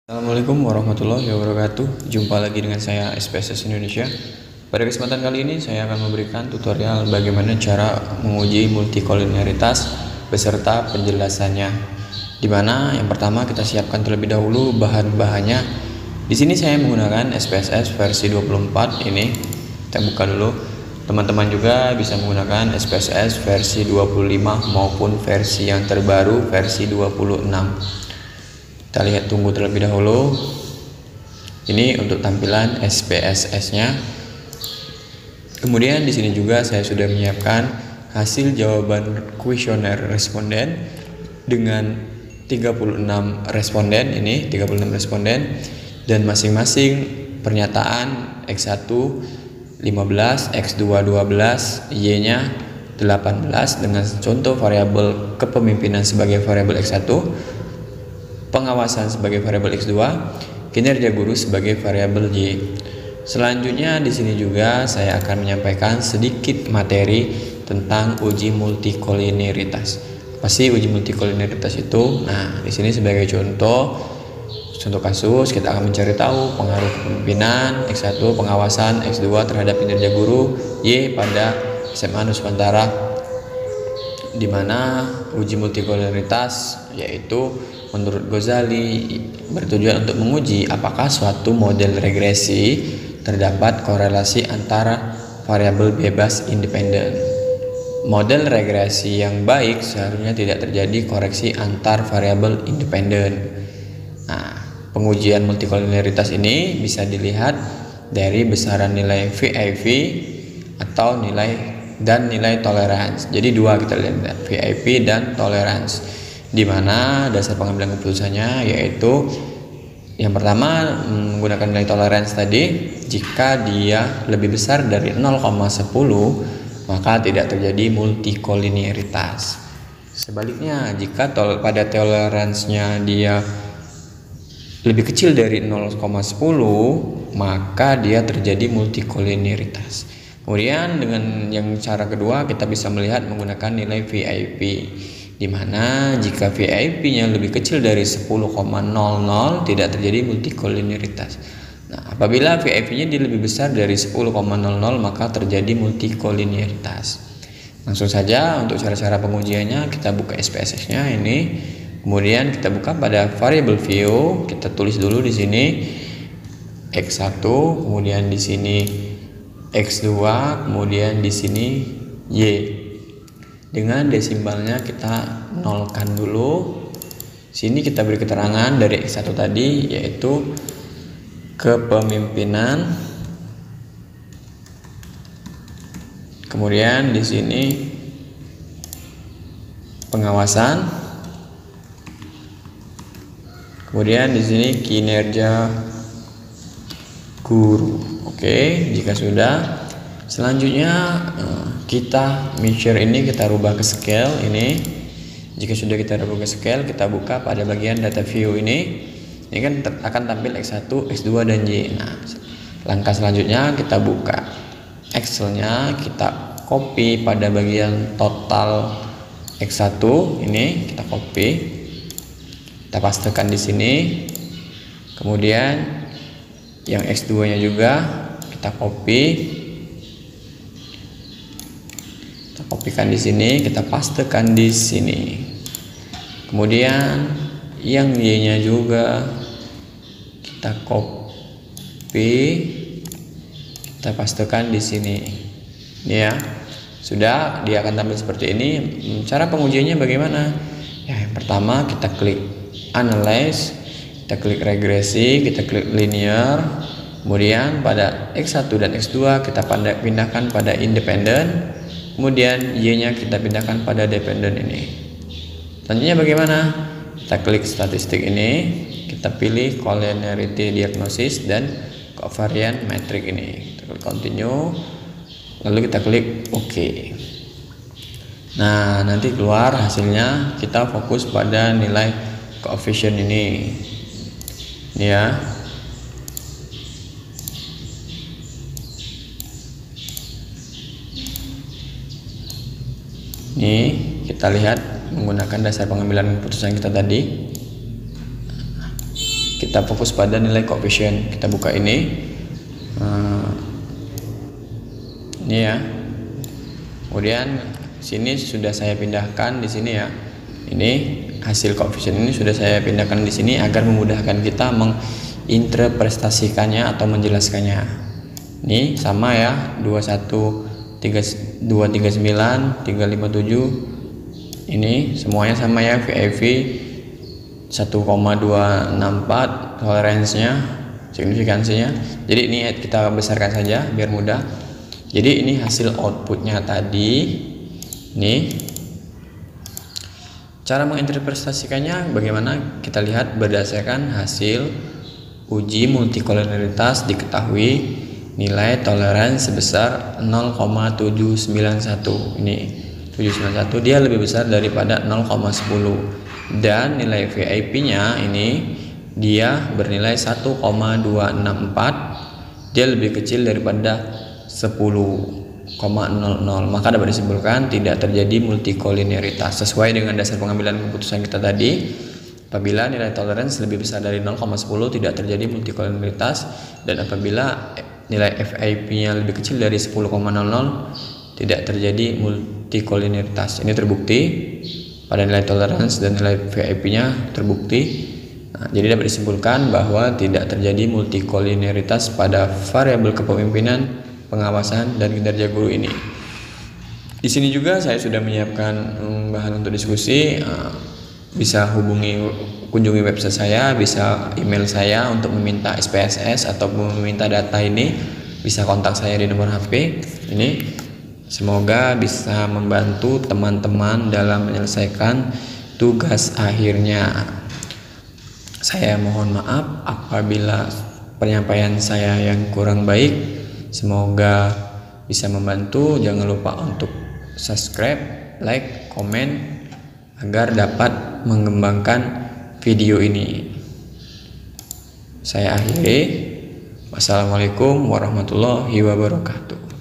Assalamualaikum warahmatullahi wabarakatuh. Jumpa lagi dengan saya SPSS Indonesia. Pada kesempatan kali ini saya akan memberikan tutorial bagaimana cara menguji multikoliniaritas beserta penjelasannya. Dimana yang pertama kita siapkan terlebih dahulu bahan-bahannya. Di sini saya menggunakan SPSS versi 24 ini. Kita buka dulu. Teman-teman juga bisa menggunakan SPSS versi 25 maupun versi yang terbaru versi 26. Kita lihat tunggu terlebih dahulu. Ini untuk tampilan SPSS-nya. Kemudian di sini juga saya sudah menyiapkan hasil jawaban kuesioner responden dengan 36 responden ini, 36 responden, dan masing-masing pernyataan X1 15, X2 12, Y-nya 18 dengan contoh variabel kepemimpinan sebagai variabel X1, pengawasan sebagai variabel X2, kinerja guru sebagai variabel Y. Selanjutnya di sini juga saya akan menyampaikan sedikit materi tentang uji multikoliniaritas. Apa sih uji multikoliniaritas itu? Nah, di sini sebagai contoh kasus kita akan mencari tahu pengaruh kepemimpinan X1, pengawasan X2 terhadap kinerja guru Y pada SMA Nusantara, di mana uji multikoliniaritas yaitu menurut Ghazali bertujuan untuk menguji apakah suatu model regresi terdapat korelasi antara variabel bebas independen. Model regresi yang baik seharusnya tidak terjadi koreksi antar variabel independen. Nah, pengujian multikoliniaritas ini bisa dilihat dari besaran nilai VIP atau nilai toleransi. Jadi dua kita lihat, VIP dan toleransi, di mana dasar pengambilan keputusannya yaitu yang pertama menggunakan nilai toleransi tadi. Jika dia lebih besar dari 0,10 maka tidak terjadi multikoliniaritas. Sebaliknya, jika pada toleransinya dia lebih kecil dari 0,10 maka dia terjadi multikoliniaritas. Kemudian dengan yang cara kedua kita bisa melihat menggunakan nilai VIP, di mana jika VIP-nya lebih kecil dari 10,00 tidak terjadi multikoliniaritas. Nah, apabila VIP-nya lebih besar dari 10,00 maka terjadi multikoliniaritas. Langsung saja untuk cara-cara pengujiannya, kita buka SPSS-nya ini. Kemudian kita buka pada variable view, kita tulis dulu di sini X1, kemudian di sini X2, kemudian di sini Y. Dengan desimalnya kita nolkan dulu. Sini kita beri keterangan dari X1 tadi yaitu kepemimpinan. Kemudian di sini pengawasan. Kemudian di sini kinerja guru. Oke, jika sudah, selanjutnya kita measure ini kita rubah ke scale ini. Jika sudah kita rubah ke scale, kita buka pada bagian data view ini. Ini kan akan tampil X1, X2 dan Y. Nah, langkah selanjutnya kita buka Excel-nya, kita copy pada bagian total X1 ini, kita copy. Kita pastekan di sini. Kemudian yang X2-nya juga kita copy. Kita kopikan di sini, kita pastekan di sini. Kemudian yang Y-nya juga kita copy, kita pastekan di sini. Ini ya. Sudah, dia akan tampil seperti ini. Cara pengujiannya bagaimana? Ya, yang pertama kita klik Analyze, kita klik regresi, kita klik linear. Kemudian pada X1 dan X2 kita pindahkan pada independen. Kemudian Y-nya kita pindahkan pada dependen ini. Selanjutnya bagaimana? Kita klik statistik ini, kita pilih collinearity diagnosis dan covariant metric ini. Kita klik continue, lalu kita klik OK. Nah, nanti keluar hasilnya. Kita fokus pada nilai coefficient ini ya. Ini kita lihat menggunakan dasar pengambilan keputusan kita tadi. kita fokus pada nilai koefisien. Kita buka ini ya. Kemudian sini sudah saya pindahkan di sini ya. Ini hasil koefisien ini sudah saya pindahkan di sini agar memudahkan kita menginterpretasikannya atau menjelaskannya. Ini sama ya, 239, 357. Ini semuanya sama ya, VAV 1,264 toleransinya, signifikansinya. Jadi ini kita besarkan saja biar mudah. Jadi ini hasil outputnya tadi. Ini cara menginterpretasikannya bagaimana, kita lihat berdasarkan hasil uji multikolinialitas. Diketahui nilai toleransi sebesar 0,791. Ini 791 dia lebih besar daripada 0,10, dan nilai VIP nya ini dia bernilai 1,264, dia lebih kecil daripada 10,00. Maka dapat disimpulkan tidak terjadi multikoliniaritas sesuai dengan dasar pengambilan keputusan kita tadi. Apabila nilai toleransi lebih besar dari 0,10 tidak terjadi multikoliniaritas, dan apabila nilai VIP-nya lebih kecil dari 10,00 tidak terjadi multikoliniaritas. Ini terbukti pada nilai toleransi dan nilai VIP-nya terbukti. Jadi dapat disimpulkan bahwa tidak terjadi multikoliniaritas pada variabel kepemimpinan, pengawasan, dan kinerja guru ini. Di sini juga saya sudah menyiapkan bahan untuk diskusi. Bisa kunjungi website saya, bisa email saya untuk meminta SPSS atau meminta data ini, bisa kontak saya di nomor HP ini. Semoga bisa membantu teman-teman dalam menyelesaikan tugas akhirnya. Saya mohon maaf apabila penyampaian saya yang kurang baik. Semoga bisa membantu. Jangan lupa untuk subscribe, like, komen agar dapat mengembangkan video ini. Saya akhiri. Wassalamualaikum warahmatullahi wabarakatuh.